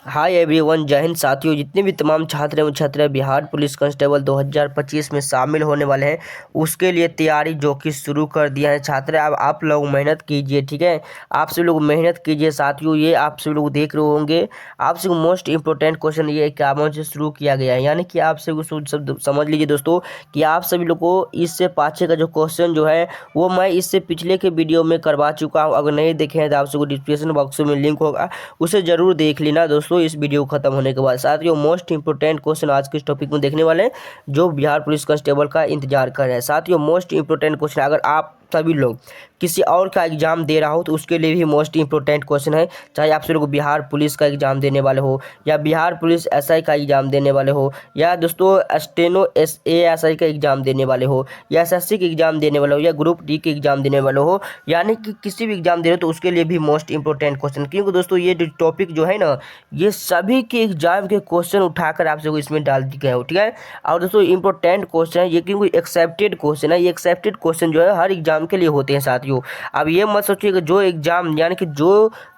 Hi everyone, जय हिंद साथियों। जितने भी तमाम छात्र एवं छात्राएं बिहार पुलिस कांस्टेबल 2025 में शामिल होने वाले हैं उसके लिए तैयारी जो कि शुरू कर दिया है छात्र। अब आप लोग मेहनत कीजिए, ठीक है। आप सभी लोग मेहनत कीजिए साथियों। ये आप सभी लोग देख रहे होंगे, आप सभी मोस्ट इंपोर्टेंट क्वेश्चन ये इक्यावन से शुरू किया गया है, यानी कि आप सभी सब समझ लीजिए दोस्तों कि आप सभी लोग को इससे पाछे का जो क्वेश्चन जो है वो मैं इससे पिछले के वीडियो में करवा चुका हूँ। अगर नहीं देखे हैं तो आप सभी को डिस्क्रिप्शन बॉक्स में लिंक होगा, उसे जरूर देख लेना दोस्तों इस वीडियो खत्म होने के बाद। साथियों मोस्ट इंपोर्टेंट क्वेश्चन आज के इस टॉपिक में देखने वाले हैं जो बिहार पुलिस कांस्टेबल का इंतजार कर रहे हैं। साथियों मोस्ट इंपोर्टेंट क्वेश्चन, अगर आप सभी लोग किसी और का एग्जाम दे रहा हो तो उसके लिए भी मोस्ट इंपोर्टेंट क्वेश्चन है। चाहे आप सभी लोग बिहार पुलिस का एग्जाम देने वाले हो या बिहार पुलिस एसआई का एग्जाम देने वाले हो या दोस्तों स्टेनो एएसआई का एग्जाम देने वाले हो या एसएससी का एग्जाम देने वाले हो या ग्रुप डी के एग्जाम देने वाले हो, यानी कि किसी भी एग्जाम दे रहे हो तो उसके लिए भी मोस्ट इंपोर्टेंट क्वेश्चन। क्योंकि दोस्तों ये जो टॉपिक जो है ना, ये सभी के एग्जाम के क्वेश्चन उठाकर आप सबको इसमें डाल दिए गए हो, ठीक है। और दोस्तों इंपॉर्टेंट क्वेश्चन है ये, क्योंकि एक्सेप्टेड क्वेश्चन है। ये एक्सेप्टेड क्वेश्चन जो है हर एग्जाम के लिए होते हैं साथियों। अब ये मत सोचिए कि जो एग्जाम यानी कि जो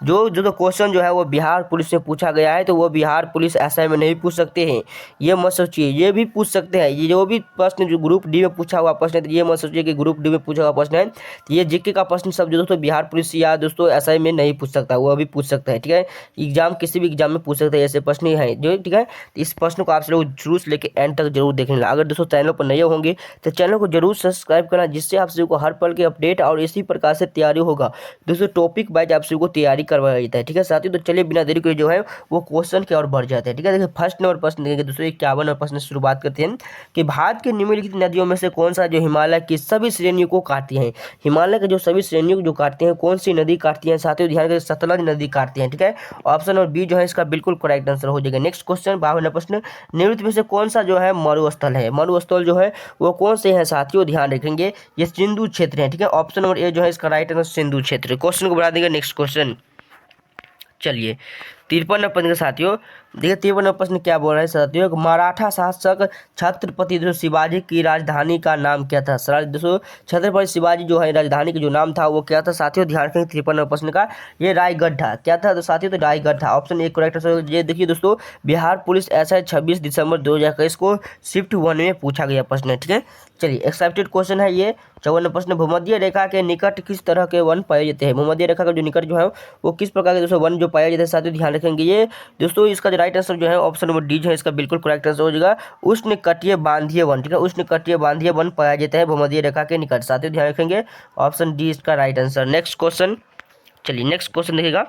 जो जो क्वेश्चन जो है वो बिहार पुलिस से पूछा गया है तो वो बिहार पुलिस एसआई में नहीं पूछ सकते हैं। ये मत सोचिए, ये भी पूछ सकते हैं। ये जो भी प्रश्न जो ग्रुप डी में पूछा हुआ प्रश्न है तो ये मत सोचिए कि ग्रुप डी में पूछा हुआ प्रश्न है तो ये जीके का प्रश्न सब जो दोस्तों बिहार पुलिस या दोस्तों एसआई में नहीं पूछ सकता, वो भी पूछ सकता है, ठीक है। एग्जाम किसी भी एग्जाम में पूछ सकते हैं, ऐसे प्रश्न ही है जो, ठीक है। तो इस प्रश्न को आप लोग शुरू से लेकर एंड तक जरूर देख लेना। अगर दोस्तों चैनल पर नए होंगे तो चैनल को जरूर सब्सक्राइब करना, जिससे आप सभी को हर पल के अपडेट और इसी प्रकार से तैयारी होगा। दोस्तों टॉपिक वाइज आप सभी को तैयारी करवाया जाता है, ठीक है साथियों। तो चलिए बिना देरी के जो है वो क्वेश्चन की ओर बढ़ जाते हैं, ठीक है। देखिए फर्स्ट नंबर प्रश्न देखेंगे दोस्तों 51 नंबर प्रश्न से शुरुआत करते हैं कि भारत के निम्नलिखित नदियों में से कौन सा जो हिमालय की सभी श्रेणियों को काटती है। हिमालय के जो सभी श्रेणियों को जो काटते हैं कौन सी नदी काटती है साथियों, ध्यान करें सतलज नदी काटती है, ठीक है। ऑप्शन नंबर बी जो है इसका बिल्कुल करेक्ट आंसर हो जाएगा। नेक्स्ट क्वेश्चन 52 प्रश्न, निम्नलिखित में से कौन सा जो है मरुस्थल है। मरुस्थल जो है वो कौन से हैं साथियों, ध्यान रखेंगे ये सिंधु क्षेत्र है, ठीक है। ऑप्शन नंबर ए जो है इसका राइट आंसर सिंधु क्षेत्र। क्वेश्चन को बढ़ा देंगे नेक्स्ट क्वेश्चन। चलिए 53 नंबर प्रश्न के साथियों, देखिए 53 नंबर प्रश्न क्या बोल रहा है साथियों, मराठा शासक छत्रपति दोस्तों शिवाजी की राजधानी का नाम क्या था। दोस्तों छत्रपति शिवाजी जो है राजधानी का जो नाम था वो क्या था साथियों, ध्यान रखें 53 नंबर प्रश्न का ये रायगढ़ था। क्या था तो साथियों, तो रायगढ़ था। Option A correct answer. ये देखिए दोस्तों बिहार पुलिस एसआई 26 दिसंबर 2021 को शिफ्ट 1 में पूछा गया प्रश्न है, ठीक है। चलिए एक्सेप्टेड क्वेश्चन है ये 54 प्रश्न, भूमध्य रेखा के निकट किस तरह के वन पाए जाते हैं। भूमध्य रेखा का जो निकट जो है वो किस प्रकार के दोस्तों वन जो पाया जाता है साथियों, ध्यान रखेंगे। ये दोस्तों इसका जो राइट आंसर जो है ऑप्शन नंबर डी जो है इसका बिल्कुल करेक्ट आंसर हो जाएगा, उष्णकटिबंधीय बांधीय वन, ठीक है। उष्णकटिबंधीय बांधीय वन पाया जाता है भूमध्य रेखा के निकट साथियों, ध्यान रखेंगे ऑप्शन डी इसका राइट आंसर। नेक्स्ट क्वेश्चन, चलिए नेक्स्ट क्वेश्चन देखिएगा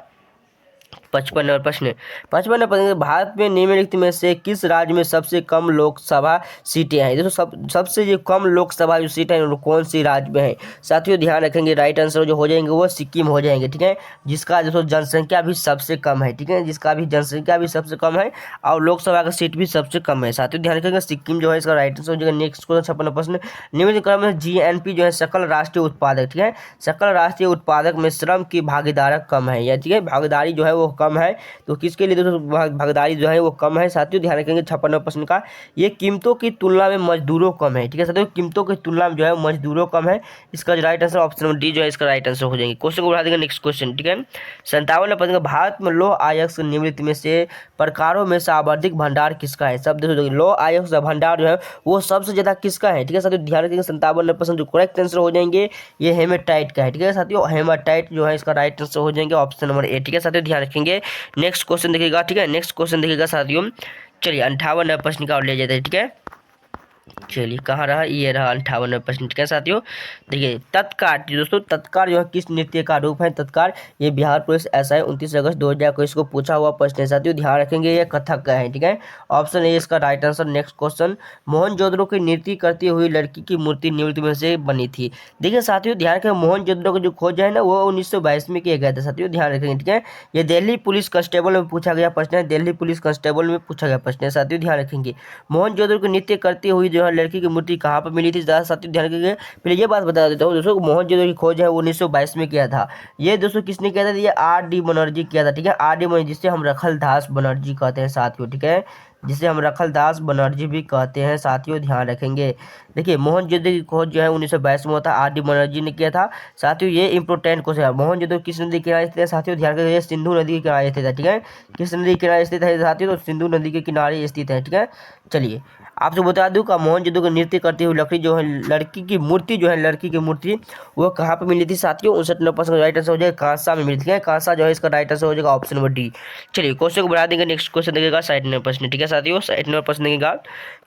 55 नंबर प्रश्न। 55 नंबर प्रश्न, भारत में निम्नलिखित में से किस राज्य में सबसे कम लोकसभा सीटें हैं। दोस्तों सबसे जो कम लोकसभा जो सीटें हैं वो कौन सी राज्य में है साथियों, ध्यान रखेंगे राइट आंसर जो हो जाएंगे वो सिक्किम हो जाएंगे, ठीक है। जिसका दोस्तों जनसंख्या भी सबसे कम है, ठीक है, जिसका भी जनसंख्या भी सबसे कम है और लोकसभा का सीट भी सबसे कम है साथियों, ध्यान रखेंगे सिक्किम जो है इसका राइट आंसर हो जाएगा। नेक्स्ट क्वेश्चन 56 प्रश्न, निम्नलिखित क्रम में जीएनपी जो है सकल राष्ट्रीय उत्पादक, ठीक है, सकल राष्ट्रीय उत्पादक में श्रम की भागीदारी कम है, या ठीक है भागीदारी जो है वो कम है, तो किसके लिए दोस्तों भागीदारी जो है वो कम है साथियों, ध्यान रखेंगे 56 प्रश्न का ये कीमतों की तुलना में मजदूरों कम है, ठीक है साथियों, कीमतों की तुलना में जो है मजदूरों कम है। इसका right answer option number D जो है इसका राइट आंसर हो जाएंगे। क्वेश्चन को बढ़ा देंगे नेक्स्ट क्वेश्चन, ठीक है। 57 प्रश्न, भारत में लौह अयस्क निम्नलिखित में से प्रकारों में से सर्वाधिक भंडार किसका है। सब दोस्तों लौह अयस्क भंडार जो है वो सबसे ज्यादा किसका है, ठीक है साथियों, ध्यान रखेंगे 57% जो करेक्ट आंसर हो जाएंगे ये हेमाटाइट का है, ठीक है साथियों, हेमाटाइट जो है इसका राइट आंसर हो जाएंगे ऑप्शन नंबर ए, ठीक है साथियों, ध्यान रखेंगे। नेक्स्ट क्वेश्चन देखिएगा, ठीक है, नेक्स्ट क्वेश्चन देखिएगा साथियों। चलिए 58 प्रश्न का और ले जाते हैं, ठीक है। चलिए कहाँ रहा, ये रहा 58 प्रश्न, ठीक है साथियों। देखिए तत्कार दोस्तों, तत्कार जो है किस नृत्य का रूप है। तत्कार ये बिहार पुलिस एसआई 29 अगस्त 2021 को पूछा हुआ प्रश्न है साथियों, ध्यान रखेंगे ये कथक का है, ठीक है। ऑप्शन ए इसका right answer. Next question, Mohenjodaro की नृत्य करती हुई लड़की की मूर्ति निम्नलिखित में से बनी थी। देखिए साथियों ध्यान रखें मोहनजोदड़ो की जो खोज है ना वो 1922 में किया गया था साथियों, ध्यान रखेंगे, ठीक है। ये दिल्ली पुलिस कांस्टेबल में पूछा गया प्रश्न है, दिल्ली पुलिस कांस्टेबल में पूछा गया प्रश्न है साथियों, ध्यान रखेंगे। मोहनजोदड़ो की नृत्य करती हुई जो है लड़की की मूर्ति कहाँ पर मिली थी साथियों, ध्यान रखिए। पहले ये बात बता देता हूँ दोस्तों, मोहनजोदड़ो की खोज है 1922 में किया था। ये दोस्तों किसने किया था, ये आर डी बनर्जी किया था, ठीक है, आर डी बनर्जी जिससे हम रखल दास बनर्जी कहते हैं साथियों, ठीक है, जिसे हम रखलदास बनर्जी भी कहते हैं साथियों, ध्यान रखेंगे। देखिए मोहनजोदड़ो की खोज जो है 1922 में हुआ था, आर.डी. बनर्जी ने किया था साथियों। ये इंपोर्टेंट क्वेश्चन है। मोहनजोदड़ो किस नदी के किनारे स्थित है साथियों, ध्यान रखिए, सिंधु नदी के किनारे स्थित है, ठीक है। किस नदी के किनारे स्थित है साथियों, तो सिंधु नदी के किनारे स्थित है, ठीक है। चलिए आपसे बता दूं का मोहनजोदड़ो को नृत्य करती हुई लकड़ी जो है, लड़की की मूर्ति जो है, लड़की की मूर्ति वो कहाँ पे मिली थी साथियों, 59% राइट आंसर हो जाएगा कांसा में मिली थी। कांसा जो है इसका राइट आंसर हो जाएगा ऑप्शन नंबर डी। चलिए क्वेश्चन को बढ़ा देंगे, नेक्स्ट क्वेश्चन देखिएगा 69 प्रश्न, ठीक है साथियों। 69 प्रश्न देखिएगा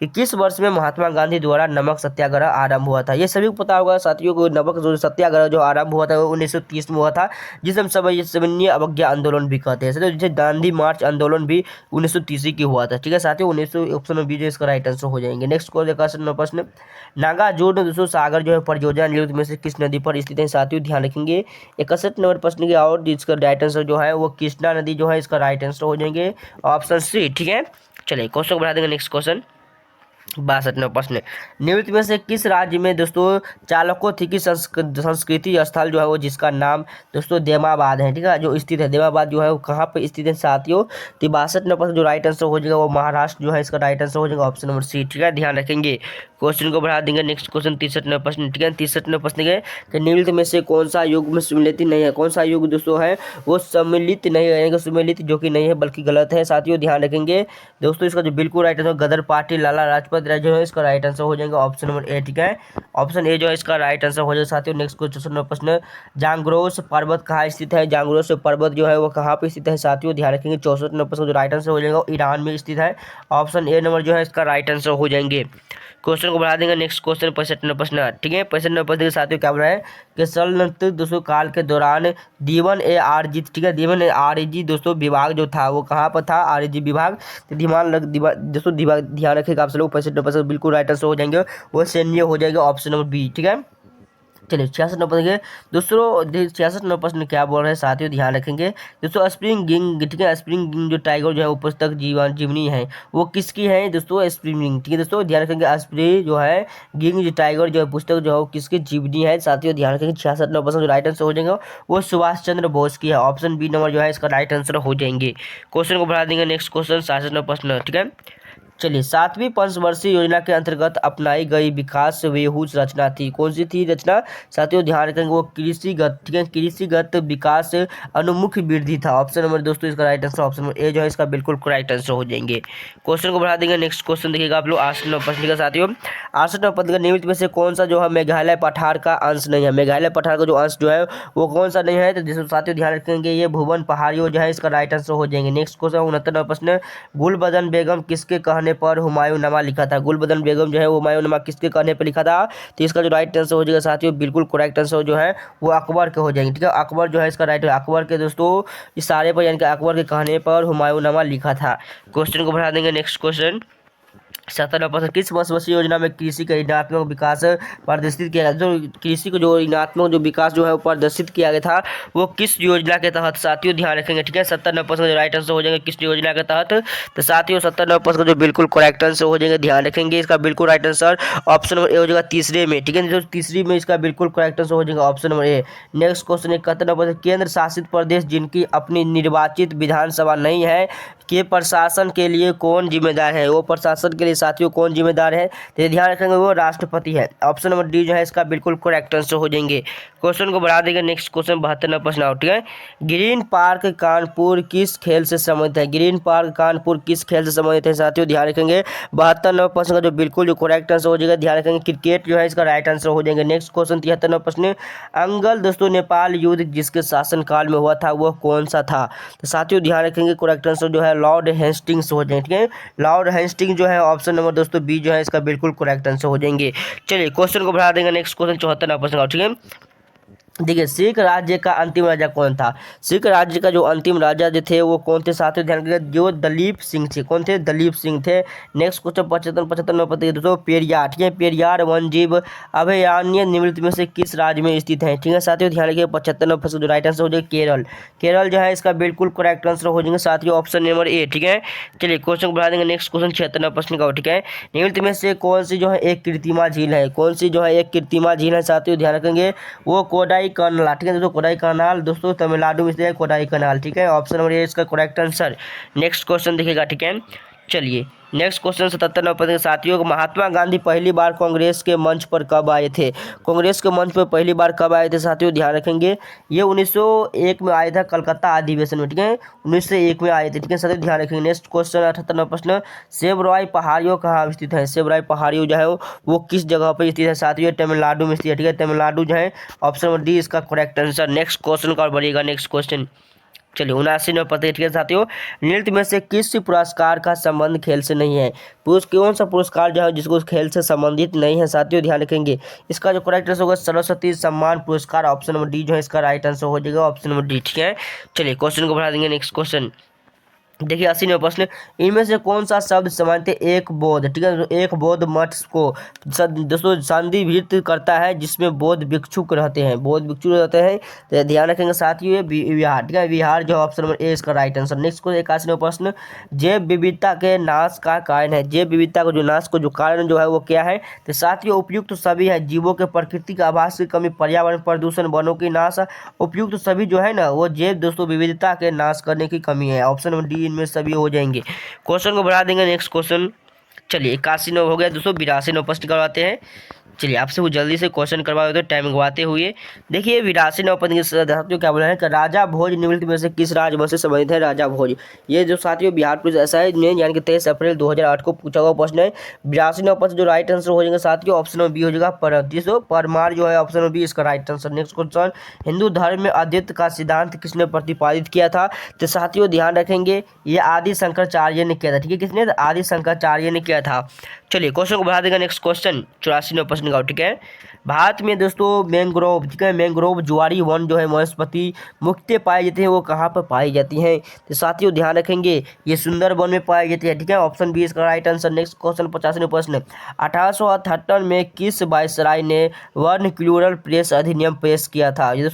कि किस वर्ष में महात्मा गांधी द्वारा नमक सत्याग्रह आरंभ हुआ था। ये सभी को पता होगा साथियों को, नमक जो सत्याग्रह जो आरंभ हुआ था वो 1930 में हुआ था, जिसे हम सविनय अवज्ञा आंदोलन भी कहते हैं, जिसे गांधी मार्च आंदोलन भी 1930 की हुआ था, ठीक है साथियों। 1900 ऑप्शन बी जो इसका राइट आंसर हो जाएंगे। नेक्स्ट क्वेश्चन प्रश्न, नागार्जुन दोस्तों सागर जो है परियोजना निम्नलिखित में से किस नदी पर स्थित है साथियों, ध्यान रखेंगे। 61 नंबर प्रश्न की और इसका राइट आंसर जो है वो कृष्णा नदी जो है, इसका राइट आंसर हो जाएंगे ऑप्शन सी, ठीक है। चलिए क्वेश्चन को बढ़ा देंगे, नेक्स्ट क्वेश्चन 62 प्रश्न, निम्नलिखित में से किस राज्य में दोस्तों चालकोथिकी संस्कृति स्थल जो है वो जिसका नाम दोस्तों देमाबाद है, ठीक है, जो स्थित है देमाबाद जो है वो कहाँ पे स्थित है साथियों। 62 नंबर जो राइट आंसर हो जाएगा वो महाराष्ट्र जो है, इसका राइट आंसर हो जाएगा ऑप्शन नंबर सी, ठीक है, ध्यान रखेंगे। क्वेश्चन को बढ़ा देंगे, नेक्स्ट क्वेश्चन 63 नंबर प्रश्न, ठीक है। 63 नंबर प्रश्न है कि निम्नलिखित में से कौन सा युग में सम्मिलित नहीं है, कौन सा युग दोस्तों है वो सम्मिलित नहीं है, सम्मिलित जो कि नहीं है बल्कि गलत है साथियों, ध्यान रखेंगे दोस्तों। इसका जो बिल्कुल राइट आंसर गदर पार्टी लाला लाजपत राय जो है, इसका राइट आंसर हो जाएगा ऑप्शन नंबर ए, ठीक है। ऑप्शन ए जो है इसका राइट आंसर हो जाएगा साथियों। नेक्स्ट क्वेश्चन नंबर प्रश्न, जांग्रोस पर्वत कहाँ स्थित है, जांग्रोस पर्वत जो है वो कहाँ पे स्थित है साथियों, ध्यान रखेंगे। 64 नंबर प्रश्न जो राइट आंसर हो जाएगा ईरान में स्थित है, ऑप्शन ए नंबर जो है इसका राइट आंसर हो जाएंगे। क्वेश्चन को बढ़ा देंगे, नेक्स्ट क्वेश्चन 65 नंबर प्रश्न, ठीक है। 65 नंबर प्रश्न के साथियों क्या बोल रहा है कि सल्तनत दोस्तों काल के दौरान दीवन-ए-आरजी, ठीक है, दीवन-ए-आरजी दोस्तों विभाग जो था वो कहाँ पर था, आरजी विभाग, तो दोस्तों ध्यान रखिएगा आप सब लोग। 65 नंबर बिल्कुल राइट आंसर हो जाएंगे वो सैन्य हो जाएगा ऑप्शन नंबर बी, ठीक है। चलिए 66 नंबर के दोस्तों 66 नंबर प्रश्न क्या बोल रहे हैं साथियों, ध्यान रखेंगे दोस्तों। स्प्रिंग गिंग, ठीक है, स्प्रिंग गिंग जो टाइगर जो है वो पुस्तक जीवनी है वो किसकी है दोस्तों, स्प्रिंग गिंग, ठीक है दोस्तों, ध्यान रखेंगे। स्प्रिंग जो है गिंग जो टाइगर जो है पुस्तक जो है वो किसकी जीवनी है साथियों, ध्यान रखेंगे। 66 नंबर प्रश्न जो राइट आंसर हो जाएगा वो सुभाष चंद्र बोस की है, ऑप्शन बी नंबर जो है इसका राइट आंसर हो जाएंगे। क्वेश्चन को बढ़ा देंगे, नेक्स्ट क्वेश्चन 66 नंबर प्रश्न, ठीक है। चलिए 7वीं पंचवर्षीय योजना के अंतर्गत अपनाई गई विकास व्यूह रचना थी, कौन सी थी रचना साथियों, ध्यान रखेंगे वो कृषिगत, ठीक है, कृषिगत विकास अनुमुख वृद्धि था, ऑप्शन नंबर दोस्तों इसका right answer option number A जो है इसका बिल्कुल करेक्ट आंसर हो जाएंगे। क्वेश्चन को बढ़ा देंगे, नेक्स्ट क्वेश्चन देखिएगा आप लोग 68 नंबर प्रश्न का साथियों। 68 नंबर प्रश्न का निम्नलिखित में से कौन सा जो है मेघालय पठार का अंश नहीं है, मेघालय पठार का जो अंश जो है वो कौन सा नहीं है, तो जिसको साथियों ध्यान रखेंगे ये भुवन पहाड़ियों जो है इसका राइट आंसर हो जाएंगे। नेक्स्ट क्वेश्चन 69 नंबर प्रश्न, गुलबदन बेगम किसके कहने पर हुमायूं लिखा था, गुलबदन बेगम जो है वो हुमायूं किसके कहने पर लिखा था, तो इसका जो राइट आंसर हो जाएगा साथियों बिल्कुल करेक्ट आंसर जो है वो अकबर के हो जाएंगे, ठीक है। अकबर जो है इसका राइट, अकबर के दोस्तों इशारे पर यानी कि अकबर के कहने पर हुमायूं लिखा था। क्वेश्चन को बढ़ा देंगे, नेक्स्ट क्वेश्चन 97% किस पंचवर्षीय योजना में कृषि का ऋणात्मक विकास प्रदर्शित किया गया, जो कृषि को जो ऋणात्मक जो विकास जो है वो प्रदर्शित किया गया था वो किस योजना के तहत साथियों, ध्यान रखेंगे, ठीक है। 70-90% जो राइट आंसर हो जाएंगे किस योजना के तहत, तो साथियों 70-90% जो बिल्कुल करेक्ट आंसर हो जाएंगे, ध्यान रखेंगे इसका बिल्कुल right answer option number A हो जाएगा तीसरे में, ठीक है, जो तीसरी में इसका बिल्कुल करेक्ट आंसर हो जाएगा option number A. Next question 71 केंद्र शासित प्रदेश जिनकी अपनी निर्वाचित विधानसभा नहीं है के प्रशासन के लिए कौन जिम्मेदार है, वो प्रशासन के लिए साथियों कौन जिम्मेदार है, तो ध्यान रखेंगे वो राष्ट्रपति है, ऑप्शन नंबर डी जो है इसका बिल्कुल करेक्ट आंसर हो जाएंगे। क्वेश्चन को बढ़ा देंगे, नेक्स्ट क्वेश्चन 72 नंबर प्रश्न, ठीक है। ग्रीन पार्क कानपुर किस खेल से संबंधित है, ग्रीन पार्क कानपुर किस खेल से संबंधित है साथियों, ध्यान रखेंगे। 72 नंबर प्रश्न का जो बिल्कुल जो करेक्ट आंसर हो जाएगा, ध्यान रखेंगे क्रिकेट जो है इसका राइट आंसर हो जाएंगे। नेक्स्ट क्वेश्चन 73 नंबर प्रश्न, अंगल दोस्तों नेपाल युद्ध जिसके शासनकाल में हुआ था वो कौन सा था, तो साथियों ध्यान रखेंगे करेक्ट आंसर जो है लॉर्ड हेस्टिंग्स हो जाएंगे, ठीक है, लॉर्ड हेस्टिंग जो है ऑप्शन नंबर दोस्तों बी जो है इसका बिल्कुल करेक्ट आंसर हो जाएंगे। चलिए क्वेश्चन को बढ़ा देंगे, नेक्स्ट क्वेश्चन 74 नंबर प्रश्न, ठीक है। देखिए सिख राज्य का अंतिम राजा कौन था, सिख राज्य का जो अंतिम राजा जो थे वो कौन थे साथियों, ध्यान रखिएगा जो दलीप सिंह थे, कौन थे, दलीप सिंह थे। नेक्स्ट क्वेश्चन 75 नंबर दोस्तों पेरियार, ठीक है, पेरियार वन जीव अभयारण्य निम्नलिखित में से किस राज्य में स्थित है, ठीक है साथियों, ध्यान रखिए 75 नंबर जो राइट आंसर हो जाएगा केरल, केरल जो है इसका बिल्कुल करेक्ट आंसर हो जाएंगे साथियों ऑप्शन नंबर ए, ठीक है। चलिए क्वेश्चन को बढ़ा देंगे, नेक्स्ट क्वेश्चन 76 नंबर प्रश्न का, ठीक है। निम्नलिखित में से कौन सी जो है एक कृत्रिमा झील है, कौन सी जो है एक कृत्रिमा झील है साथियों, ध्यान रखेंगे वो कोडाई कनाल, ठीक है कोडाई कनाल दोस्तों तमिलनाडु में स्थित है कोडाई कनाल, ठीक है, ऑप्शन नंबर ए इसका करेक्ट आंसर। नेक्स्ट क्वेश्चन देखिएगा, ठीक है। चलिए नेक्स्ट क्वेश्चन 77 नंबर प्रश्न साथियों, महात्मा गांधी पहली बार कांग्रेस के मंच पर कब आए थे? कांग्रेस के मंच पर पहली बार कब आए थे साथियों, ध्यान रखेंगे। ये 1901 में आया था कलकत्ता अधिवेशन में, ठीक है, 1901 में आए थे, ठीक है साथियों, ध्यान रखेंगे। नेक्स्ट क्वेश्चन 78 नंबर प्रश्न, सेबराय पहाड़ियों कहाँ स्थित है? सेबराय पहाड़ियों जो है वो किस जगह पर स्थित है साथियों? तमिलनाडु में स्थित है, ठीक है, तमिलनाडु जो है, ऑप्शन नंबर डी इसका करेक्ट आंसर। नेक्स्ट क्वेश्चन का बढ़िएगा नेक्स्ट क्वेश्चन, चलिए 79 नंबर प्रश्न, ठीक है साथियों, नृत्य में से किस पुरस्कार का संबंध खेल से नहीं है? कौन सा पुरस्कार जो है जिसको खेल से संबंधित नहीं है साथियों, ध्यान रखेंगे। इसका जो करेक्ट आंसर होगा सरस्वती सम्मान पुरस्कार, ऑप्शन नंबर डी जो है इसका राइट आंसर हो जाएगा, ऑप्शन नंबर डी, ठीक है। चलिए क्वेश्चन को बढ़ा देंगे। नेक्स्ट क्वेश्चन देखिए 80 नंबर प्रश्न, इनमें से कौन सा शब्द सामान्यतः एक बौद्ध, ठीक है, एक बौद्ध मठ को दोस्तों संदर्भित करता है जिसमें बौद्ध भिक्षुक रहते हैं, बौद्ध भिक्षुक रहते हैं, तो ध्यान रखेंगे साथियों ये विहार, ठीक है, विहार जो ऑप्शन नंबर ए इसका right answer. Next question 81 number प्रश्न, जैव विविधता के नाश का कारण है, जैव विविधता को जो नाश को जो कारण जो है वो क्या है? तो साथियों उपयुक्त सभी है, जीवों के प्राकृतिक आवास की कमी, पर्यावरण प्रदूषण, वनों की नाश, उपयुक्त सभी जो है ना वो जैव दोस्तों विविधता के नाश करने की कमी है, ऑप्शन नंबर डी इनमें सभी हो जाएंगे। क्वेश्चन को बढ़ा देंगे। नेक्स्ट क्वेश्चन, चलिए 81 नंबर हो गया दोस्तों, 82 नंबर प्रश्न करवाते हैं। चलिए आपसे वो जल्दी से क्वेश्चन करवा देते टाइम गवाते हुए। देखिए 82 नंबर प्रश्न साथियों क्या बोला है कि राजा भोज निम्नलिखित में से किस राजवंश से संबंधित है? राजा भोज, ये जो साथियों बिहार पुलिस ऐसा है यानी कि 23 अप्रैल 2008 को पूछा हुआ प्रश्न है। 82 नंबर प्रश्न जो राइट आंसर हो जाएगा साथियों ऑप्शन नंबर बी हो जाएगा, परमार जो है ऑप्शन नंबर बी इसका right answer. Next question, Hindu धर्म में अद्वैत का सिद्धांत किसने प्रतिपादित किया था? तो साथियों ध्यान रखेंगे ये आदि शंकराचार्य ने किया था, ठीक है, किसने? आदि शंकराचार्य ने किया था। चलिए क्वेश्चन को बढ़ा देगा। नेक्स्ट क्वेश्चन 84 नंबर प्रश्न का, ठीक है, भारत में दोस्तों मैंग्रोव, ठीक है, मैंग्रोव ज्वारी वन जो है वनस्पति मुख्यतः पाई जाती है, वो कहाँ पर पाई जाती हैं? तो साथियों ध्यान रखेंगे ये सुंदरबन में पाई जाती है, ठीक है, ऑप्शन बी इसका right answer. Next question 85 number प्रश्न, 1878 में किस वायसराय ने वर्नक्यूलर प्रेस अधिनियम पेश किया था? ये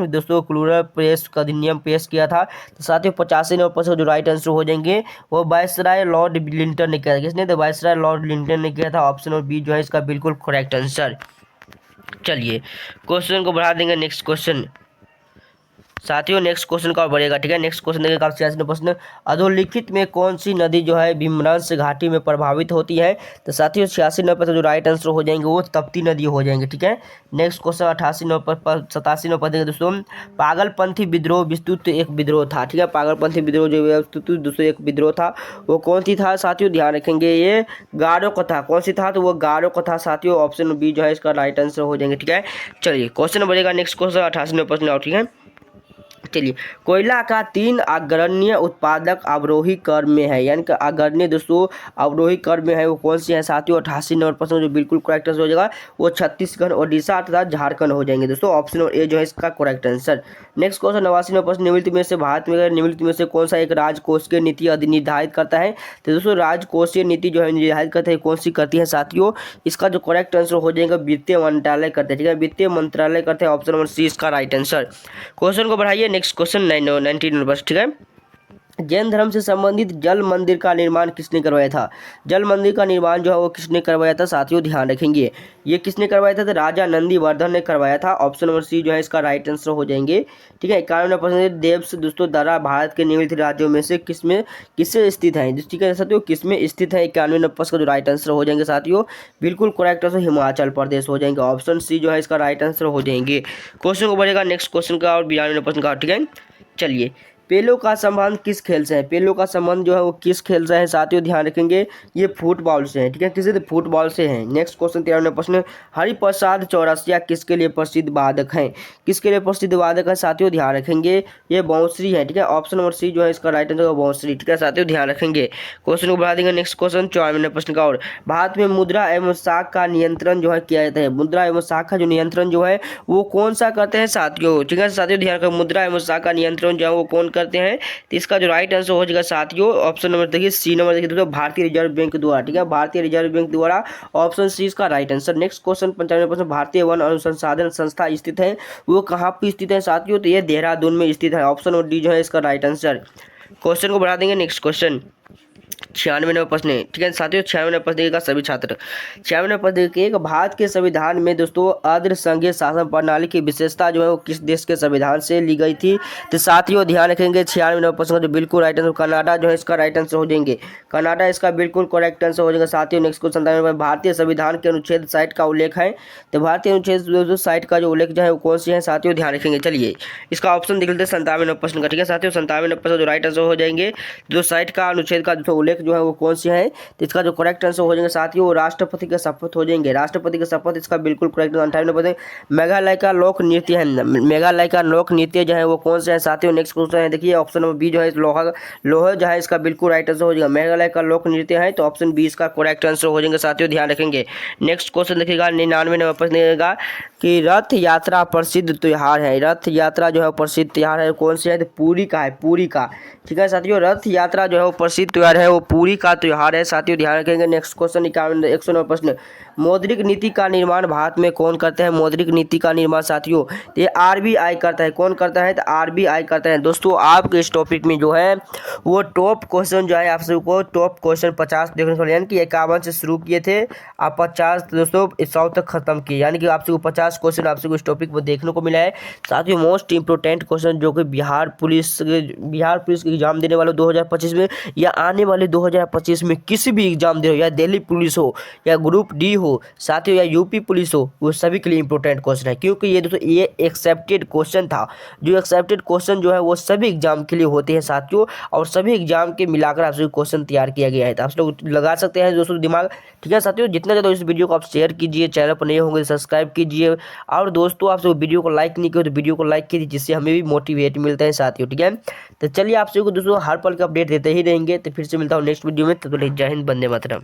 दोस्तों क्लूरल प्रेस का अधिनियम पेश किया था। तो साथियों 85 नंबर प्रश्न जो राइट आंसर हो जाएंगे वो वायसराय लॉर्ड लिंटन ने किया था, किसने? तो वायसराय लॉर्ड लिंटन ने किया था, ऑप्शन नंबर बी जो है इसका बिल्कुल करेक्ट आंसर। चलिए क्वेश्चन को बढ़ा देंगे। नेक्स्ट क्वेश्चन साथियों नेक्स्ट क्वेश्चन का बढ़ेगा, ठीक है, नेक्स्ट क्वेश्चन देखिए 86 प्रश्न, अधोलिखित में कौन सी नदी जो है भीमरंस घाटी में प्रभावित होती है? तो साथियों 86 नंबर जो राइट आंसर हो जाएंगे वो तप्ती नदी हो जाएंगे, ठीक है। नेक्स्ट क्वेश्चन 88 नंबर पर 87 नंबर देखिए दोस्तों, पागलपंथी विद्रोह विस्तृत एक विद्रोह था, ठीक है, पागलपंथी विद्रोह जो विस्तृत दोस्तों एक विद्रोह था वो कौन सी था साथियों? ध्यान रखेंगे ये गारो का था, कौन सी था? तो वो गारो का था साथियों, ऑप्शन बी जो है इसका राइट आंसर हो जाएंगे, ठीक है। चलिए क्वेश्चन बढ़ेगा। नेक्स्ट क्वेश्चन 88 नंबर प्रश्न, ठीक है, चलिए कोयला का 3 अग्रण्य उत्पादक अवरोही क्रम में है, यानी कि अग्रण्य दोस्तों अवरोही क्रम में है वो कौन सी है साथियों? 88 नंबर प्रश्न जो बिल्कुल करेक्ट आंसर हो जाएगा वो छत्तीसगढ़, ओडिशा तथा झारखंड हो जाएंगे दोस्तों, ऑप्शन नंबर ए जो है इसका correct answer. Next question 89 number प्रश्न, निम्नलिखित में से भारत में निम्नलिखित में से कौन सा एक राजकोषीय नीति निर्धारित करता है? तो दोस्तों राजकोषीय नीति जो है निर्धारित करते हैं कौन सी करती है साथियों? इसका जो करेक्ट आंसर हो जाएगा वित्तीय मंत्रालय करते हैं, ठीक है, वित्तीय मंत्रालय करते हैं, ऑप्शन नंबर सी इसका राइट आंसर। क्वेश्चन को बढ़ाइए। नेक्स्ट क्वेश्चन 19 नंबर, ठीक है, जैन धर्म से संबंधित जल मंदिर का निर्माण किसने करवाया था? जल मंदिर का निर्माण जो है वो किसने करवाया था साथियों? ध्यान रखेंगे ये किसने करवाया था? तो राजा नंदीवर्धन ने करवाया था, ऑप्शन नंबर सी जो है इसका राइट आंसर हो जाएंगे, ठीक है। 51 नंबर प्रश्न, देव दोस्तों द्वारा भारत के निम्नलिखित राज्यों में से किससे स्थित है? ठीक है साथियों किसमें स्थित है? 91 नंबर प्रश्न का जो राइट आंसर हो जाएंगे साथियों बिल्कुल करेक्ट आंसर हिमाचल प्रदेश हो जाएंगे, ऑप्शन सी जो है इसका राइट आंसर हो जाएंगे। क्वेश्चन को बढ़ेगा। नेक्स्ट क्वेश्चन का और 92 नंबर प्रश्न का, ठीक है, चलिए पेलो का संबंध किस खेल से है? पेलो का संबंध जो है वो किस खेल से है साथियों? ध्यान रखेंगे ये फुटबॉल से है, ठीक है, किसी से? फुटबॉल से है। नेक्स्ट क्वेश्चन 93 प्रश्न, हरिप्रसाद चौरसिया किसके लिए प्रसिद्ध वादक हैं? किसके लिए प्रसिद्ध वादक है साथियों? ध्यान रखेंगे ये बांसुरी है, ठीक है, ऑप्शन नंबर सी जो है इसका राइट आंसर बांसुरी, ठीक है साथियों ध्यान रखेंगे। क्वेश्चन को बढ़ा देंगे। नेक्स्ट क्वेश्चन 94 प्रश्न का, और भारत में मुद्रा एवं साख का नियंत्रण जो है किया जाता है, मुद्रा एवं साख का जो नियंत्रण जो है वो कौन सा करते हैं साथियों? ठीक है साथियों ध्यान रखें, मुद्रा एवं साख का नियंत्रण जो है वो कौन करते हैं? तो इसका जो राइट आंसर हो जाएगा साथियों ऑप्शन नंबर देखिए सी नंबर देखिए दोस्तों भारतीय रिजर्व बैंक द्वारा, ठीक है, भारतीय रिजर्व बैंक द्वारा, ऑप्शन सी इसका राइट आंसर। नेक्स्ट क्वेश्चन 95 भारतीय वन अनुसंधान संस्था स्थित है वो कहाँ पर स्थित है साथियों? तो ये देहरादून में स्थित है, ऑप्शन नंबर डी जो है इसका राइट आंसर। क्वेश्चन को बढ़ा देंगे। नेक्स्ट क्वेश्चन 96 प्रश्न है, ठीक है साथियों। 96 प्रश्न देखेगा सभी छात्र। 96 प्रश्न देखिए, भारत के संविधान में दोस्तों अर्ध संघीय शासन प्रणाली की विशेषता जो है वो किस देश के संविधान से ली गई थी? तो साथियों ध्यान रखेंगे 96 प्रश्न का जो बिल्कुल राइट आंसर कनाडा जो है इसका राइट आंसर हो जाएंगे। कनाडा इसका बिल्कुल करेक्ट आंसर हो जाएगा साथियों। नेक्स्ट क्वेश्चन, भारतीय संविधान के अनुच्छेद 60 का उल्लेख है। तो भारतीय अनुच्छेद 60 का जो उल्लेख जो है वो कौन सी है साथियों, ध्यान रखेंगे। चलिए इसका ऑप्शन देख लेते हैं 97 प्रश्न का, ठीक है साथियों। 97 प्रश्न जो राइट आंसर हो जाएंगे। जो 60 का अनुच्छेद का जो उल्लेख जो है वो कौन सी है, तो इसका जो करेक्ट आंसर हो जाएंगे साथियों राष्ट्रपति का शपथ हो जाएंगे। राष्ट्रपति का शपथ इसका बिल्कुल करेक्ट 98%। मेघालय का लोक नृत्य है, मेघालय का लोक नृत्य जो है वो कौन सा है साथियों। नेक्स्ट क्वेश्चन है देखिए ऑप्शन नंबर बी जो है लोहा जो है इसका बिल्कुल राइट आंसर हो जाएगा। मेघालय का लोक नृत्य है तो ऑप्शन बी इसका करेक्ट आंसर हो जाएंगे साथियों, ध्यान रखेंगे। नेक्स्ट क्वेश्चन देखिएगा 99 नंबर प्रश्न देगा कि रथ यात्रा प्रसिद्ध त्योहार है। रथ यात्रा जो है प्रसिद्ध त्योहार है कौन सी है, तो पुरी का है, पुरी का, ठीक है साथियों। रथ यात्रा जो है वो प्रसिद्ध त्योहार है वो पुरी का त्योहार है साथियों, ध्यान रखेंगे। नेक्स्ट क्वेश्चन 109 प्रश्न, मौद्रिक नीति का निर्माण भारत में कौन करते हैं? मौद्रिक नीति का निर्माण साथियों ये आरबीआई करता है। कौन करता है, तो आरबीआई करता है। दोस्तों आपके इस टॉपिक में जो है वो टॉप क्वेश्चन जो है आप सबको टॉप क्वेश्चन 50 देखने को, यानी कि 51 से शुरू किए थे आप 50 दोस्तों 100 तक खत्म किए, यानी कि आप सबको 50 क्वेश्चन आप सबको इस टॉपिक पर देखने को मिला है साथियों। मोस्ट इंपोर्टेंट क्वेश्चन जो कि बिहार पुलिस के एग्जाम देने वाले 2025 में या आने वाले 2025 में किसी भी एग्जाम दे हो, या दिल्ली पुलिस हो या ग्रुप डी हो साथियों या यूपी पुलिस हो, वो सभी के लिए इंपॉर्टेंट क्वेश्चन है। क्योंकि ये दोस्तों ये एक्सेप्टेड क्वेश्चन था। जो एक्सेप्टेड क्वेश्चन जो है वो सभी एग्जाम के लिए होते हैं साथियों, और सभी एग्जाम के मिलाकर आप सभी क्वेश्चन तैयार किया गया है। तो आप लोग लगा सकते हैं दोस्तों दिमाग, ठीक है साथियों। जितना ज़्यादा इस वीडियो को आप शेयर कीजिए, चैनल पर नए होंगे सब्सक्राइब कीजिए, और दोस्तों आप सब वीडियो को लाइक नहीं किए तो वीडियो को लाइक कीजिए, जिससे हमें भी मोटिवेट मिलता है साथियों, ठीक है। तो चलिए आप सभी को दोस्तों हर पल का अपडेट देते ही रहेंगे। तो फिर से मिलता हूँ नेक्स्ट वीडियो में, तो जय हिंद, वंदे मातरम।